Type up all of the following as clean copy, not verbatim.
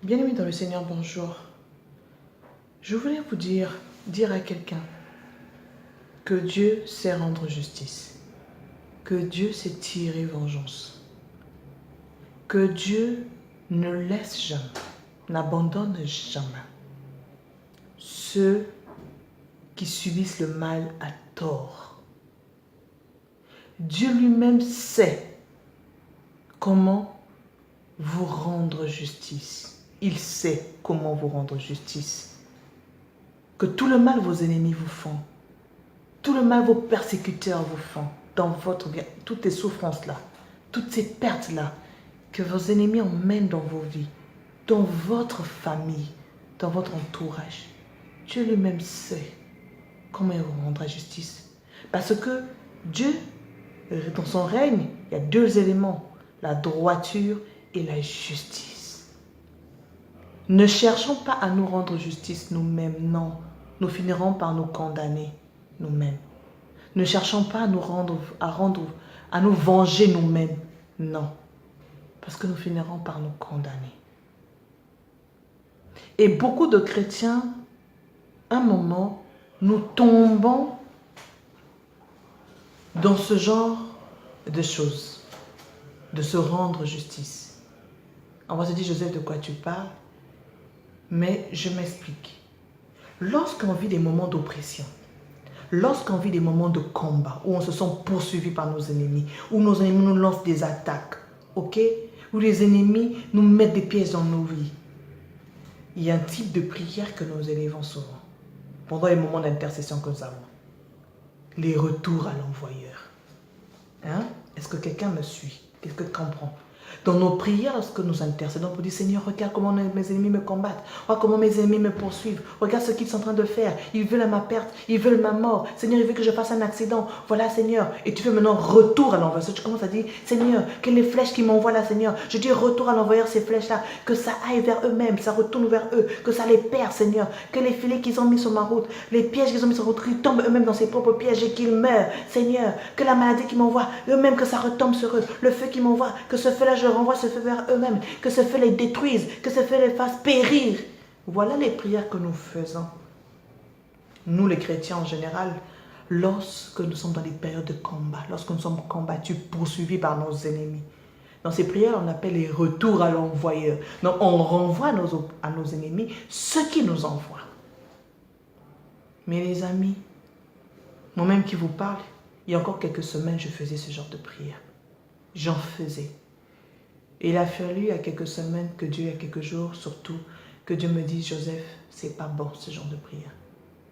Bien-aimés dans le Seigneur, bonjour. Je voulais vous dire à quelqu'un que Dieu sait rendre justice, que Dieu sait tirer vengeance, que Dieu ne laisse jamais, n'abandonne jamais ceux qui subissent le mal à tort. Dieu lui-même sait comment vous rendre justice. Il sait comment vous rendre justice. Que tout le mal vos ennemis vous font, tout le mal vos persécuteurs vous font, dans votre vie, toutes ces souffrances-là, toutes ces pertes-là, que vos ennemis emmènent dans vos vies, dans votre famille, dans votre entourage. Dieu lui-même sait comment il vous rendra justice. Parce que Dieu, dans son règne, il y a deux éléments, la droiture et la justice. Ne cherchons pas à nous rendre justice nous-mêmes, non. Nous finirons par nous condamner nous-mêmes. Ne cherchons pas à nous venger nous-mêmes, non. Parce que nous finirons par nous condamner. Et beaucoup de chrétiens, un moment, nous tombons dans ce genre de choses, de se rendre justice. On va se dire, Joseph, de quoi tu parles? Mais je m'explique. Lorsqu'on vit des moments d'oppression, lorsqu'on vit des moments de combat, où on se sent poursuivi par nos ennemis, où nos ennemis nous lancent des attaques, ok? Où les ennemis nous mettent des pièges dans nos vies, il y a un type de prière que nous élevons souvent, pendant les moments d'intercession que nous avons. Les retours à l'envoyeur. Hein? Est-ce que quelqu'un me suit? Qu'est-ce que tu comprends? Dans nos prières, lorsque nous intercédons pour dire, Seigneur, regarde comment mes ennemis me combattent. Regarde comment mes ennemis me poursuivent. Regarde ce qu'ils sont en train de faire. Ils veulent ma perte. Ils veulent ma mort. Seigneur, ils veulent que je fasse un accident. Voilà, Seigneur. Et tu fais maintenant retour à l'envoyeur. Tu commences à dire, Seigneur, que les flèches qui m'envoient là, Seigneur, je dis retour à l'envoyeur ces flèches-là. Que ça aille vers eux-mêmes. Ça retourne vers eux. Que ça les perd, Seigneur. Que les filets qu'ils ont mis sur ma route, les pièges qu'ils ont mis sur ma route, qu'ils tombent eux-mêmes dans ses propres pièges et qu'ils meurent. Seigneur, que la maladie qui m'envoie, eux-mêmes, que ça retombe sur eux. Le feu qui m'envoie, que ce feu-là, je renvoie ce feu vers eux-mêmes, que ce feu les détruise, que ce feu les fasse périr. Voilà les prières que nous faisons. Nous, les chrétiens en général, lorsque nous sommes dans des périodes de combat, lorsque nous sommes combattus, poursuivis par nos ennemis. Dans ces prières, on appelle les retours à l'envoyeur. Donc, on renvoie à nos ennemis ce qui nous envoie. Mais les amis, moi-même qui vous parle, il y a encore quelques semaines, je faisais ce genre de prière. J'en faisais. Et il a fallu, il y a quelques semaines, il y a quelques jours surtout, que Dieu me dise, Joseph, c'est pas bon ce genre de prière.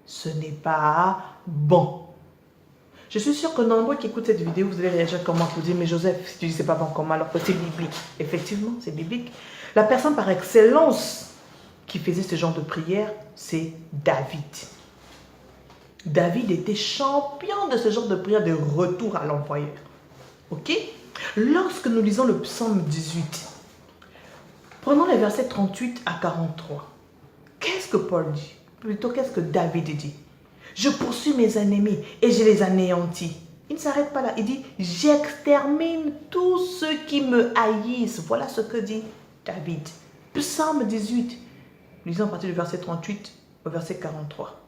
Ce n'est pas bon. Je suis sûre que nombreux qui écoutent cette vidéo, vous allez réagir comment? Vous dire, mais Joseph, si tu dis c'est pas bon, comment? Alors que c'est biblique. Effectivement, c'est biblique. La personne par excellence qui faisait ce genre de prière, c'est David. David était champion de ce genre de prière de retour à l'envoyeur. Ok? Lorsque nous lisons le psaume 18, prenons les versets 38 à 43. Qu'est-ce que Paul dit? Plutôt, qu'est-ce que David dit? Je poursuis mes ennemis et je les anéantis. Il ne s'arrête pas là. Il dit, j'extermine tous ceux qui me haïssent. Voilà ce que dit David. Psaume 18. Lisons à partir du verset 38 au verset 43.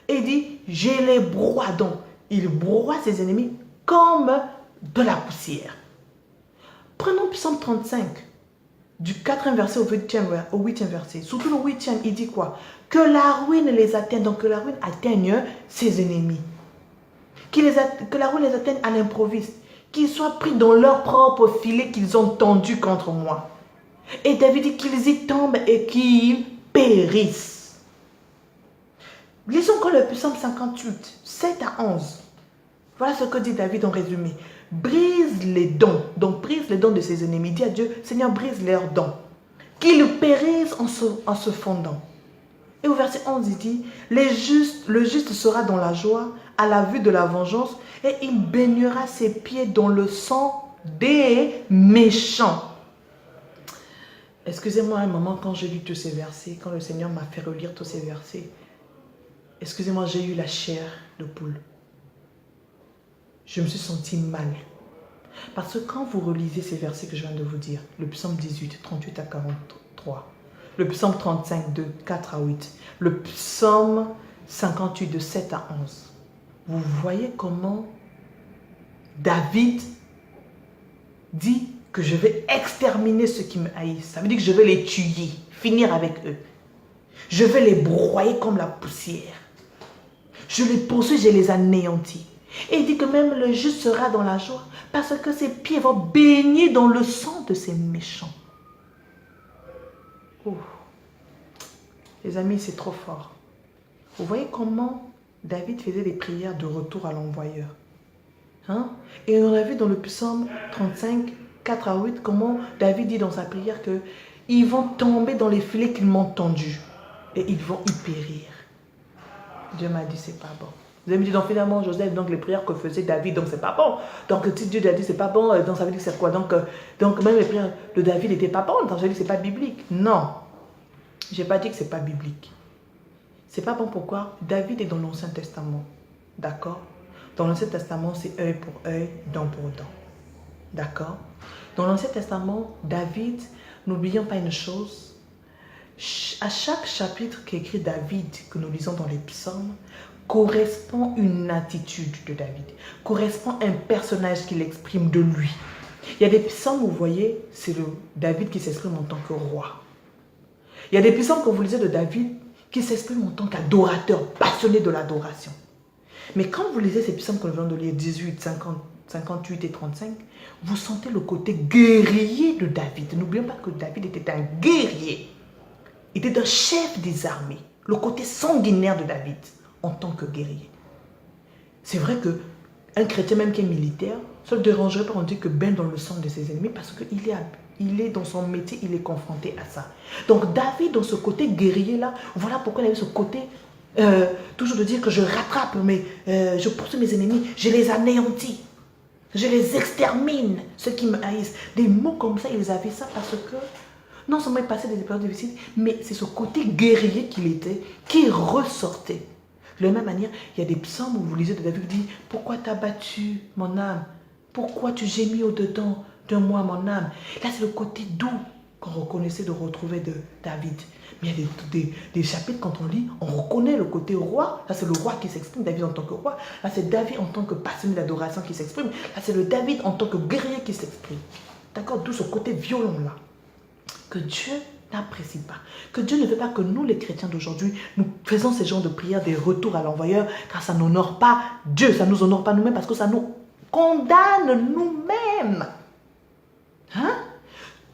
Et il dit, je les broie donc. Il broie ses ennemis comme de la poussière. Prenons Psaume 35, du 4e verset au 8e verset. Surtout le 8e, il dit quoi? Que la ruine les atteigne, donc que la ruine atteigne ses ennemis. Que la ruine les atteigne à l'improviste. Qu'ils soient pris dans leur propre filet qu'ils ont tendu contre moi. Et David dit qu'ils y tombent et qu'ils périssent. Lisons encore le Psaume 58, 7 à 11. Voilà ce que dit David en résumé. Brise les dents, donc brise les dents de ses ennemis. Dis à Dieu, Seigneur, brise leurs dents. Qu'ils périssent en se fondant. Et au verset 11, il dit, le juste sera dans la joie à la vue de la vengeance et il baignera ses pieds dans le sang des méchants. Excusez-moi un moment quand j'ai lu tous ces versets, quand le Seigneur m'a fait relire tous ces versets. Excusez-moi, j'ai eu la chair de poule. Je me suis sentie mal. Parce que quand vous relisez ces versets que je viens de vous dire, le psaume 18, 38 à 43, Le psaume 35, de 4 à 8. Le psaume 58, de 7 à 11. Vous voyez comment David dit que je vais exterminer ceux qui me haïssent. Ça veut dire que je vais les tuer, finir avec eux. Je vais les broyer comme la poussière. Je les poursuis, je les anéantis. Et il dit que même le juste sera dans la joie parce que ses pieds vont baigner dans le sang de ces méchants. Oh. Les amis, c'est trop fort. Vous voyez comment David faisait des prières de retour à l'envoyeur. Hein? Et on a vu dans le psaume 35, 4 à 8, comment David dit dans sa prière que ils vont tomber dans les filets qu'ils m'ont tendus et ils vont y périr. Dieu m'a dit, c'est pas bon. Vous avez me dit, donc finalement, Joseph, donc les prières que faisait David, donc c'est pas bon. Donc si Dieu a dit, c'est pas bon, donc ça veut dire que c'est quoi? Donc même les prières de David n'étaient pas bonnes, donc ça veut dire que c'est pas biblique. Non, j'ai pas dit que c'est pas biblique. C'est pas bon, pourquoi? David est dans l'Ancien Testament, d'accord? Dans l'Ancien Testament, c'est œil pour œil, dent pour dent, d'accord? Dans l'Ancien Testament, David, n'oublions pas une chose, à chaque chapitre qu'écrit David, que nous lisons dans les psaumes, correspond une attitude de David, correspond un personnage qu'il exprime de lui. Il y a des psaumes, vous voyez, c'est le David qui s'exprime en tant que roi. Il y a des psaumes que vous lisez de David qui s'exprime en tant qu'adorateur, passionné de l'adoration. Mais quand vous lisez ces psaumes que nous venons de lire, 18, 50, 58 et 35, vous sentez le côté guerrier de David. N'oublions pas que David était un guerrier. Il était un chef des armées. Le côté sanguinaire de David en tant que guerrier. C'est vrai qu'un chrétien même qui est militaire, ça ne le dérangerait pas, on dit que baigne dans le sang de ses ennemis parce qu'il est dans son métier, il est confronté à ça. Donc David, dans ce côté guerrier-là, voilà pourquoi il avait ce côté, toujours de dire que je rattrape, je poursuis mes ennemis, je les anéantis, je les extermine, ceux qui me haïssent. Des mots comme ça, ils avaient ça parce que, non seulement il passait des épreuves difficiles, mais c'est ce côté guerrier qu'il était, qui ressortait. De la même manière, il y a des psaumes où vous lisez de David qui dit « Pourquoi t'as battu mon âme? Pourquoi tu gémis au-dedans de moi, mon âme ?» Là, c'est le côté doux qu'on reconnaissait de retrouver de David. Mais il y a des chapitres, quand on lit, on reconnaît le côté roi. Là, c'est le roi qui s'exprime, David en tant que roi. Là, c'est David en tant que passionné d'adoration qui s'exprime. Là, c'est le David en tant que guerrier qui s'exprime. D'accord? D'où ce côté violent-là. Que Dieu n'apprécie pas. Que Dieu ne veut pas que nous, les chrétiens d'aujourd'hui, nous faisons ces genres de prières, des retours à l'envoyeur, car ça n'honore pas Dieu, ça ne nous honore pas nous-mêmes, parce que ça nous condamne nous-mêmes. Hein?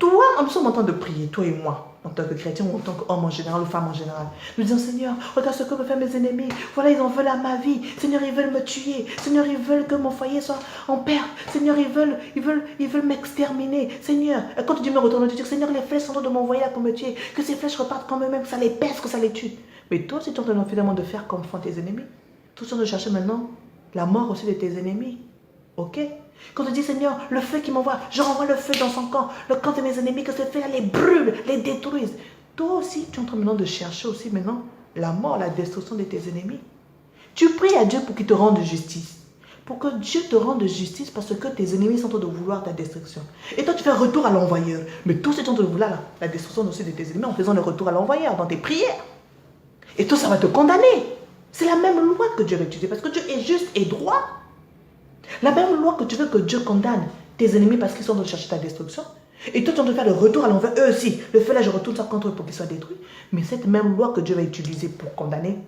Toi, nous sommes en train de prier, toi et moi, en tant que chrétien ou en tant qu'homme en général ou femme en général. Nous disons, Seigneur, regarde ce que me font mes ennemis. Voilà, ils en veulent à ma vie. Seigneur, ils veulent me tuer. Seigneur, ils veulent que mon foyer soit en perte. Seigneur, ils veulent m'exterminer. Seigneur, et quand Dieu me retourne, tu dis, Seigneur, les flèches sont en train de m'envoyer là pour me tuer. Que ces flèches repartent quand même, que ça les pèse, que ça les tue. Mais toi, si tu es en train finalement de faire comme font tes ennemis, tu es en train de chercher maintenant la mort aussi de tes ennemis. Ok? Quand tu dis, Seigneur, le feu qui m'envoie, je renvoie le feu dans son camp, le camp de mes ennemis, que ce feu les brûle, les détruise. Toi aussi, tu es en train maintenant de chercher aussi maintenant la mort, la destruction de tes ennemis. Tu pries à Dieu pour qu'il te rende justice. Pour que Dieu te rende justice parce que tes ennemis sont en train de vouloir ta destruction. Et toi, tu fais retour à l'envoyeur. Mais toi aussi, tu es en train de vouloir la destruction aussi de tes ennemis en faisant le retour à l'envoyeur dans tes prières. Et toi, ça va te condamner. C'est la même loi que Dieu va utiliser parce que Dieu est juste et droit. La même loi que tu veux que Dieu condamne tes ennemis parce qu'ils sont en train de chercher ta destruction. Et toi, tu es en train de faire le retour à l'envers, eux aussi. Le feu là, je retourne ça contre eux pour qu'ils soient détruits. Mais cette même loi que Dieu va utiliser pour condamner,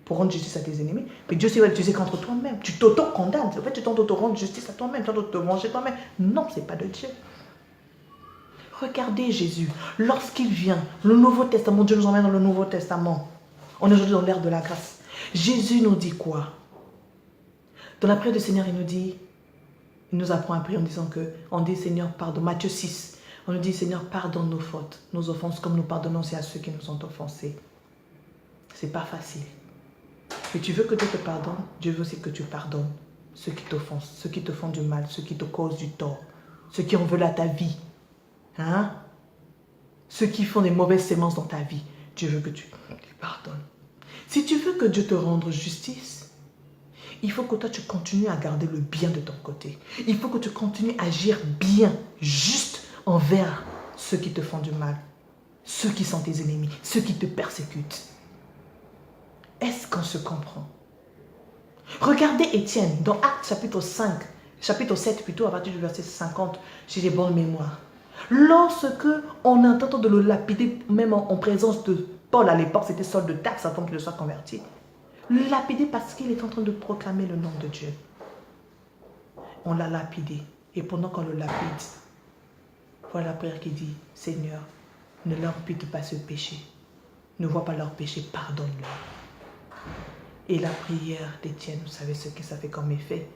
pour rendre justice à tes ennemis, mais Dieu aussi va l'utiliser contre toi-même. Tu t'auto-condamnes. En fait, tu tentes de te rendre justice à toi-même, tu tentes de te venger toi-même. Non, ce n'est pas de Dieu. Regardez Jésus. Lorsqu'il vient, le Nouveau Testament, Dieu nous emmène dans le Nouveau Testament. On est aujourd'hui dans l'ère de la grâce. Jésus nous dit quoi? Dans la prière du Seigneur, il nous apprend à prier en disant que, on dit Seigneur, pardonne. Matthieu 6, on nous dit Seigneur, pardonne nos fautes, nos offenses, comme nous pardonnons aussi à ceux qui nous ont offensés. C'est pas facile. Mais tu veux que Dieu te pardonne, Dieu veut aussi que tu pardonnes ceux qui t'offensent, ceux qui te font du mal, ceux qui te causent du tort, ceux qui en veulent à ta vie. Hein? Ceux qui font des mauvaises sémences dans ta vie. Dieu veut que tu les pardonnes. Si tu veux que Dieu te rende justice, il faut que toi, tu continues à garder le bien de ton côté. Il faut que tu continues à agir bien, juste envers ceux qui te font du mal. ceux qui sont tes ennemis, ceux qui te persécutent. Est-ce qu'on se comprend? Regardez Étienne dans Actes chapitre 5, chapitre 7 plutôt, à partir du verset 50, si j'ai bonne mémoire. Lorsque on entend de le lapider, même en présence de Paul à l'époque, c'était Saul de Tarse avant qu'il ne soit converti. Le lapider parce qu'il est en train de proclamer le nom de Dieu. On l'a lapidé. Et pendant qu'on le lapide, voilà la prière qui dit, Seigneur, ne leur impute pas ce péché. Ne vois pas leur péché, pardonne-leur. Et la prière d'Étienne, vous savez ce que ça fait comme effet?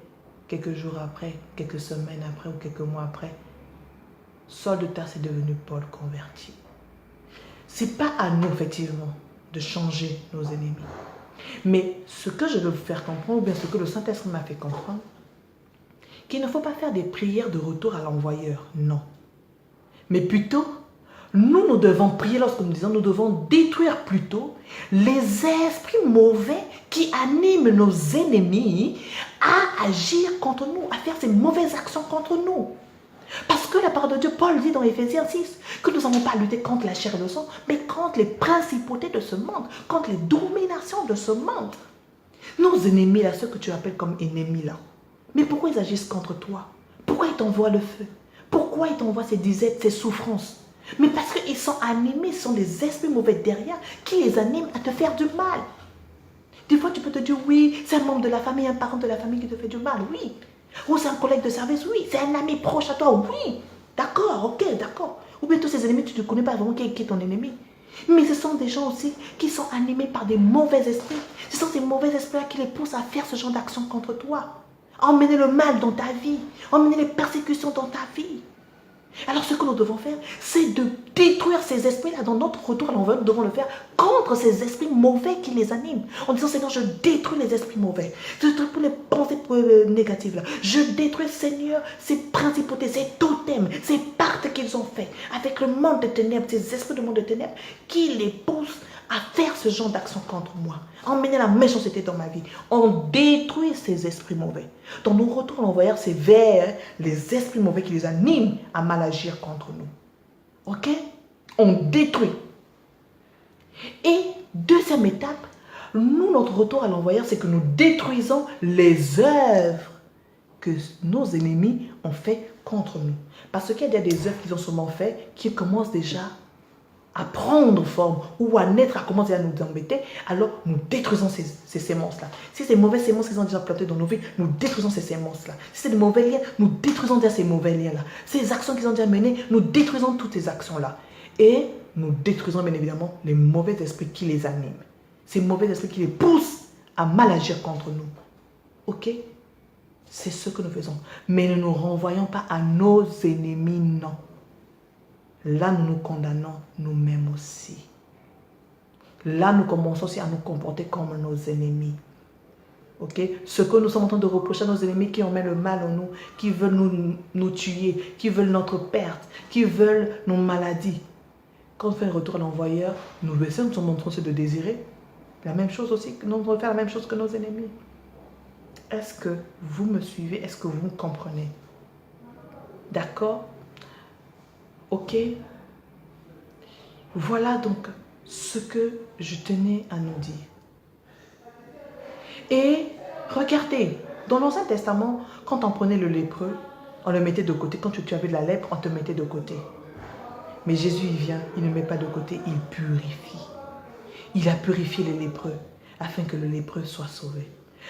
Quelques jours après, quelques semaines après ou quelques mois après, Saul de Tarse est devenu Paul converti. Ce n'est pas à nous, effectivement, de changer nos ennemis. Mais ce que je veux vous faire comprendre, ou bien ce que le Saint-Esprit m'a fait comprendre, qu'il ne faut pas faire des prières de retour à l'envoyeur, non. Mais plutôt, nous devons prier lorsque nous disons, nous devons détruire plutôt les esprits mauvais qui animent nos ennemis à agir contre nous, à faire ces mauvaises actions contre nous. Parce que la parole de Dieu, Paul dit dans Éphésiens 6, que nous n'avons pas à lutter contre la chair et le sang, mais contre les principautés de ce monde, contre les dominations de ce monde. Nos ennemis, là, ceux que tu appelles comme ennemis, là, mais pourquoi ils agissent contre toi? Pourquoi ils t'envoient le feu? Pourquoi ils t'envoient ces disettes, ces souffrances? Mais parce qu'ils sont animés, ce sont des esprits mauvais derrière qui les animent à te faire du mal. Des fois, tu peux te dire, oui, c'est un membre de la famille, un parent de la famille qui te fait du mal, oui. Ou c'est un collègue de service, oui. C'est un ami proche à toi, oui. D'accord, ok, d'accord. Ou bien tous ces ennemis, tu ne connais pas vraiment qui est ton ennemi. Mais ce sont des gens aussi qui sont animés par des mauvais esprits. Ce sont ces mauvais esprits-là qui les poussent à faire ce genre d'action contre toi. À emmener le mal dans ta vie. À emmener les persécutions dans ta vie. Alors ce que nous devons faire, c'est de détruire ces esprits-là. Dans notre retour à l'envers, nous devons le faire contre ces esprits mauvais qui les animent. En disant, Seigneur, je détruis les esprits mauvais. Je détruis les pensées négatives. Là. Je détruis, Seigneur, ces principautés, ces totems, ces pactes qu'ils ont faits avec le monde des ténèbres, ces esprits du monde des ténèbres qui les poussent à faire ce genre d'action contre moi. Emmener la méchanceté dans ma vie. On détruit ces esprits mauvais. Dans nos retours à l'envoyeur, c'est vers les esprits mauvais qui les animent à mal agir contre nous. Ok? On détruit. Et deuxième étape, nous, notre retour à l'envoyeur, c'est que nous détruisons les œuvres que nos ennemis ont fait contre nous. Parce qu'il y a des œuvres qu'ils ont souvent fait qui commencent déjà à prendre forme ou à naître, à commencer à nous embêter, alors nous détruisons ces sémences-là. Si c'est mauvaises sémences qu'ils ont déjà plantées dans nos vies, nous détruisons ces sémences-là. Si c'est de mauvais liens, nous détruisons déjà ces mauvais liens-là. Ces actions qu'ils ont déjà menées, nous détruisons toutes ces actions-là. Et nous détruisons bien évidemment les mauvais esprits qui les animent. Ces mauvais esprits qui les poussent à mal agir contre nous. Ok? C'est ce que nous faisons. Mais ne nous renvoyons pas à nos ennemis, non. Là, nous nous condamnons nous-mêmes aussi. Là, nous commençons aussi à nous comporter comme nos ennemis. Ok? Ce que nous sommes en train de reprocher à nos ennemis qui emmènent le mal en nous, qui veulent nous tuer, qui veulent notre perte, qui veulent nos maladies. Quand on fait un retour à l'envoyeur, nous sommes en train de désirer la même chose aussi, nous devons faire la même chose que nos ennemis. Est-ce que vous me suivez? Est-ce que vous me comprenez? D'accord? Ok? Voilà donc ce que je tenais à nous dire. Et regardez, dans l'Ancien Testament, quand on prenait le lépreux, on le mettait de côté. Quand tu avais de la lèpre, on te mettait de côté. Mais Jésus, il vient, il ne met pas de côté, il purifie. Il a purifié les lépreux afin que le lépreux soit sauvé.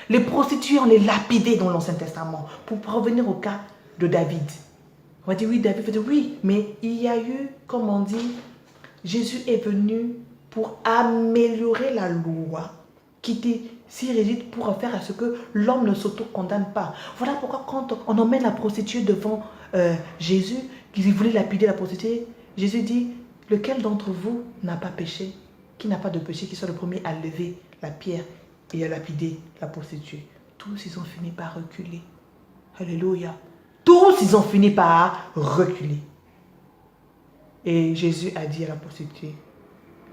Les prostituées, on les lapidait dans l'Ancien Testament pour revenir au cas de David. On va dire oui, David va dire oui, mais il y a eu, comme on dit, Jésus est venu pour améliorer la loi qui était si rigide pour faire à ce que l'homme ne s'auto-condamne pas. Voilà pourquoi quand on emmène la prostituée devant Jésus, qu'il voulait lapider la prostituée, Jésus dit, lequel d'entre vous n'a pas péché, qui n'a pas de péché, qui soit le premier à lever la pierre et à lapider la prostituée. Tous, ils ont fini par reculer. Alléluia. Tous, ils ont fini par reculer. Et Jésus a dit à la prostituée,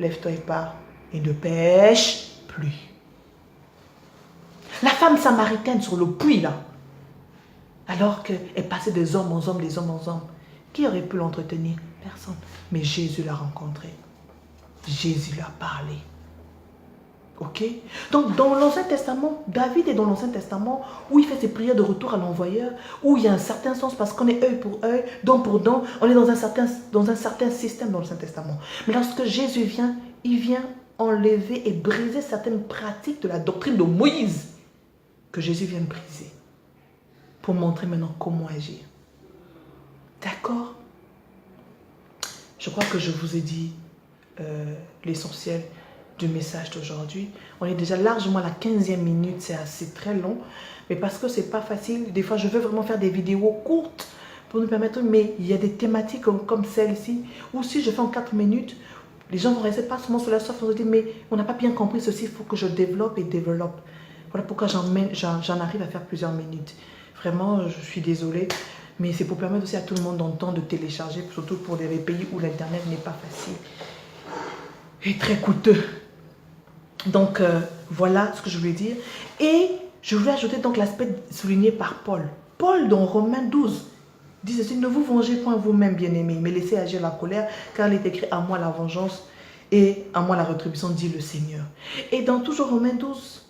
lève-toi et pars et ne pêche plus. La femme samaritaine sur le puits là, alors qu'elle passait des hommes aux hommes, des hommes aux hommes, qui aurait pu l'entretenir? Personne. Mais Jésus l'a rencontrée. Jésus lui a parlé. Ok? Donc, dans l'Ancien Testament, David est dans l'Ancien Testament où il fait ses prières de retour à l'envoyeur, où il y a un certain sens parce qu'on est œil pour œil, dent pour dent. On est dans un certain système dans l'Ancien Testament. Mais lorsque Jésus vient, il vient enlever et briser certaines pratiques de la doctrine de Moïse que Jésus vient briser pour montrer maintenant comment agir. D'accord? Je crois que je vous ai dit l'essentiel du message d'aujourd'hui. On est déjà largement à la 15e minute, c'est assez très long, mais parce que c'est pas facile, des fois je veux vraiment faire des vidéos courtes pour nous permettre, mais il y a des thématiques comme celle-ci, où si je fais en 4 minutes, les gens vont rester pas seulement sur la soif, on se dit, mais on n'a pas bien compris ceci, il faut que je développe et développe. Voilà pourquoi j'en arrive à faire plusieurs minutes. Vraiment, je suis désolée, mais c'est pour permettre aussi à tout le monde d'entendre, de télécharger, surtout pour les pays où l'internet n'est pas facile et très coûteux. Donc, voilà ce que je voulais dire. Et je voulais ajouter donc l'aspect souligné par Paul. Paul, dans Romains 12, dit ceci, ne vous vengez point vous-même, bien-aimés, mais laissez agir la colère, car il est écrit, à moi la vengeance et à moi la rétribution, dit le Seigneur. Et dans toujours Romains 12,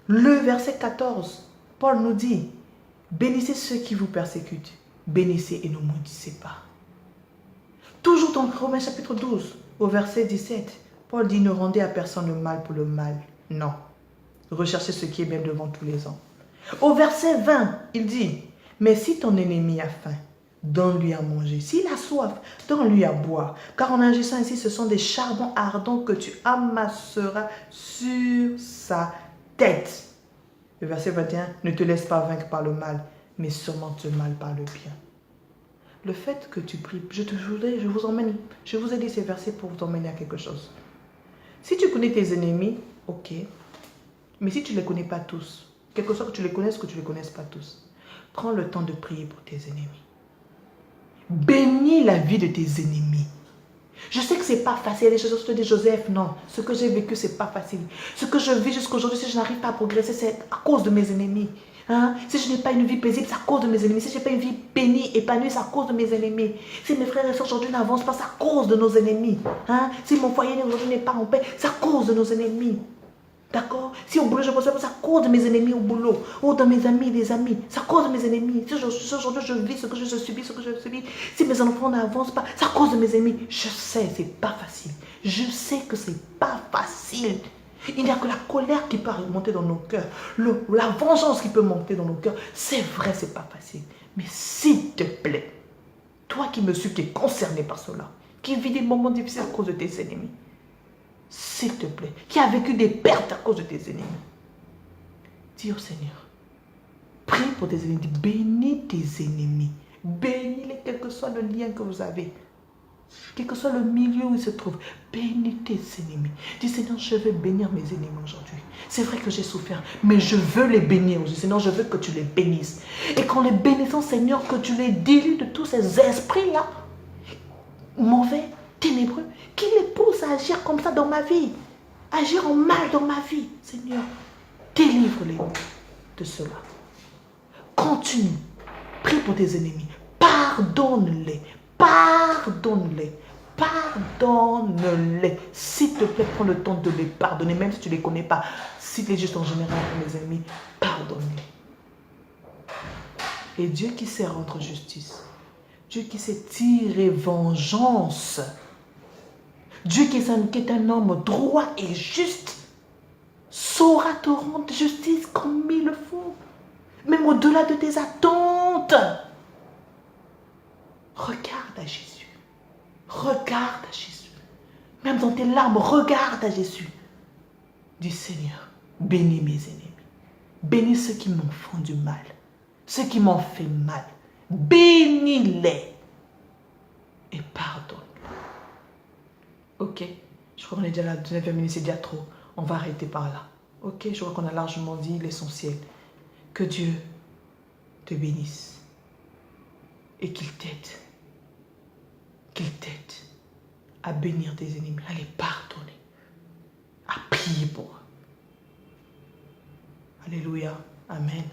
le verset 14, Paul nous dit, bénissez ceux qui vous persécutent, bénissez et ne maudissez pas. Toujours dans Romains chapitre 12, au verset 17, Paul dit, ne rendez à personne le mal pour le mal. Non. Recherchez ce qui est bien devant tous les hommes. Au verset 20, il dit, mais si ton ennemi a faim, donne-lui à manger. S'il a soif, donne-lui à boire. Car en agissant ainsi, ce sont des charbons ardents que tu amasseras sur sa tête. Le verset 21, ne te laisse pas vaincre par le mal, mais surmonte le mal par le bien. Le fait que tu pries, je vous ai dit ces versets pour vous emmener à quelque chose. Si tu connais tes ennemis, ok. Mais si tu ne les connais pas tous, quel que soit que tu les connaisses ou que tu ne les connaisses pas tous, prends le temps de prier pour tes ennemis. Bénis la vie de tes ennemis. Je sais que ce n'est pas facile. Il y a des choses que je te dis, Joseph, non. Ce que j'ai vécu, ce n'est pas facile. Ce que je vis jusqu'à aujourd'hui, si je n'arrive pas à progresser, c'est à cause de mes ennemis. Hein? Si je n'ai pas une vie paisible, c'est à cause de mes ennemis. Si je n'ai pas une vie bénie, épanouie, c'est à cause de mes ennemis. Si mes frères et soeurs aujourd'hui n'avancent pas, c'est à cause de nos ennemis. Hein? Si mon foyer aujourd'hui n'est pas en paix, c'est à cause de nos ennemis. D'accord? Si au boulot je bosse, c'est à cause de mes ennemis au boulot. Ou de mes amis, des amis. C'est à cause de mes ennemis. Si aujourd'hui je vis ce que je subis, si mes enfants n'avancent pas, c'est à cause de mes ennemis. Je sais, c'est pas facile. Je sais que c'est pas facile. Il n'y a que la colère qui peut monter dans nos cœurs. La vengeance qui peut monter dans nos cœurs. C'est vrai, c'est pas facile. Mais s'il te plaît, toi qui me suis, qui es concerné par cela, qui vit des moments difficiles à cause de tes ennemis, s'il te plaît, qui a vécu des pertes à cause de tes ennemis, dis au Seigneur, prie pour tes ennemis, bénis tes ennemis, bénis-les, quel que soit le lien que vous avez, quel que soit le milieu où ils se trouvent, bénis tes ennemis. Dis Seigneur, je veux bénir mes ennemis aujourd'hui. C'est vrai que j'ai souffert, mais je veux les bénir aujourd'hui. Seigneur, je veux que tu les bénisses. Et qu'en les bénissant, Seigneur, que tu les délies de tous ces esprits-là, mauvais, ténébreux, qui les poussent à agir comme ça dans ma vie, agir en mal dans ma vie. Seigneur, délivre-les de cela. Continue, prie pour tes ennemis, pardonne-les, pardonne-les, pardonne-les. S'il te plaît, prends le temps de les pardonner, même si tu ne les connais pas. Si tu es juste en général pour mes ennemis, pardonne-les. Et Dieu qui sait rendre justice, Dieu qui sait tirer vengeance, Dieu qui est un homme droit et juste, saura te rendre justice comme il le faut, même au-delà de tes attentes. Regarde à Jésus. Regarde à Jésus. Même dans tes larmes, regarde à Jésus. Dis Seigneur, bénis mes ennemis. Bénis ceux qui m'ont fait du mal. Ceux qui m'ont fait mal. Bénis-les. Et pardonne. Ok, je crois qu'on est déjà à la 19e minute, c'est déjà trop. On va arrêter par là. Ok, je crois qu'on a largement dit l'essentiel. Que Dieu te bénisse. Et qu'il t'aide. Qu'il t'aide à bénir tes ennemis, à les pardonner, à prier pour eux. Alléluia. Amen.